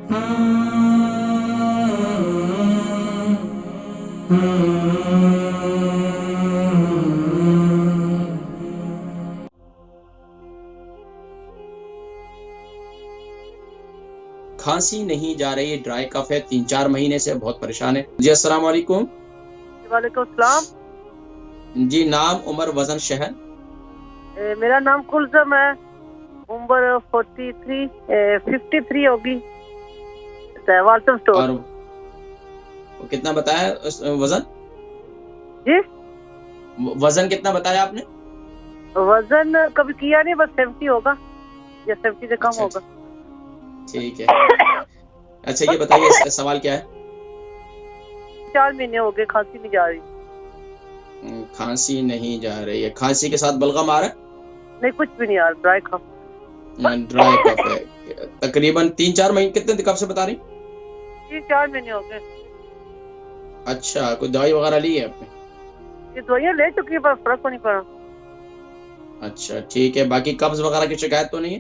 खांसी नहीं जा रही, ड्राई कफ है, 3-4 महीने से बहुत परेशान है। जी अस्सलाम वालेकुम। वालेकुम सलाम। जी नाम, उम्र, वजन, शहर? मेरा नाम कुलसम है। उम्र 53 होगी। वाल्टम स्टोर। और कितना बताया वजन? जी वजन कितना बताया आपने? वजन कभी किया नहीं, बस 70 होगा या 70 से कम अच्छा, होगा। ठीक है। अच्छा ये बताइए, इसका सवाल क्या है? 4 महीने हो गए, खांसी नहीं जा रही। खांसी नहीं जा रही है, खांसी के साथ बलगम आ रहा है? नहीं, कुछ भी नहीं यार, ड्राई कफ। ड्राई कफ है। तकरीबन 3-4 महीने, कितने कब से बता रही? 3-4 महीने हो गए। अच्छा, कोई दवाई वगैरह ली है आपने? ये दवाइयाँ ले चुकी है पर फर्क को नहीं पड़ा। अच्छा ठीक है, बाकी कब्ज वगैरह की शिकायत तो नहीं है?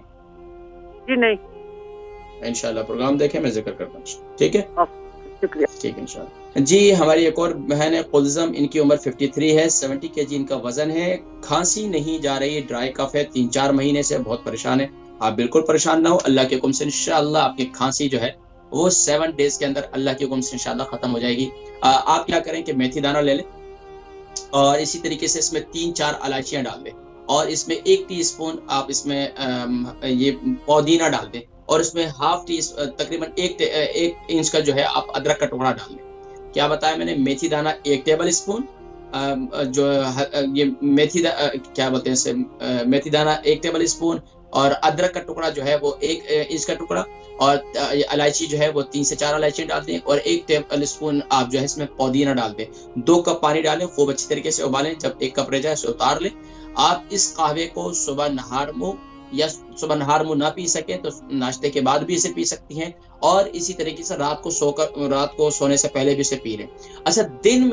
जी नहीं। इंशाल्लाह प्रोग्राम देखें, मैं जिक्र करता हूँ, ठीक है? शुक्रिया। ठीक है इंशाल्लाह। जी हमारी एक और बहन है कुलजम, इनकी उम्र 53 है, 70 kg इनका वजन है, खांसी नहीं जा रही, ड्राई कफ है, 3-4 महीने से बहुत परेशान है। आप बिल्कुल परेशान ना हो, अल्लाह के हुक्म से इंशाल्लाह आपकी खांसी जो है वो 7 डेज के अंदर अल्लाह के हुक्म से इंशाल्लाह खत्म हो जाएगी। आप क्या करें कि मेथी दाना ले लें और इसी तरीके से इसमें 3-4 इलायचियां डाल दें और इसमें 1 टीस्पून आप इसमें ये पुदीना डाल दें और इसमें हाफ टी तकरीबन 1 इंच का जो है आप अदरक का टुकड़ा डाल दें। क्या बताया मैंने? मेथी दाना 1 टेबल स्पून, जो ये क्या बोलते हैं इसे, मेथी दाना 1 टेबल स्पून और अदरक का टुकड़ा जो है वो 1 इंच का टुकड़ा और इलायची जो है वो 3 से 4 इलायची डाल दें और 1 टेबल स्पून आप जो है इसमें पुदीना डाल दें। 2 कप पानी डालें, खूब अच्छी तरीके से उबालें, जब 1 कप रह जाए उसे उतार लें। आप इस कहवे को सुबह नहार मुंह या सुबह नहार मुंह ना पी सके तो नाश्ते के बाद भी इसे पी सकती हैं और इसी तरीके से रात को सोने से पहले भी इसे पी लें। अच्छा, दिन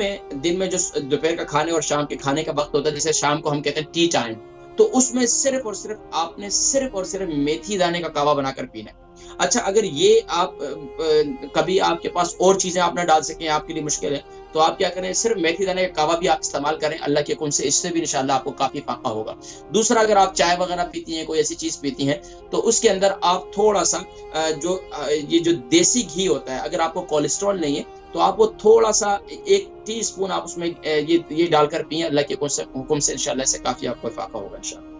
में जो दोपहर का खाने और शाम के खाने का वक्त होता है, जिसे शाम को हम कहते हैं टी टाइम, तो उसमें सिर्फ और सिर्फ मेथी दाने का कावा बनाकर पीना है। अच्छा, अगर ये आप कभी आपके पास और चीजें आप ना डाल सकें, आपके लिए मुश्किल है, तो आप क्या करें, सिर्फ मेथी दाने का कावा भी आप इस्तेमाल करें, अल्लाह के हुक्म से इससे भी इंशाल्लाह आपको काफी फायदा होगा। दूसरा, अगर आप चाय वगैरह पीती हैं, कोई ऐसी चीज पीती हैं, तो उसके अंदर आप थोड़ा सा ये जो देसी घी होता है, अगर आपको कोलेस्ट्रॉल नहीं है तो आप वो थोड़ा सा 1 टीस्पून आप उसमें ये डालकर पिए, अल्लाह के हुक्म से इंशाल्लाह इससे काफी आपको फायदा होगा इंशाल्लाह।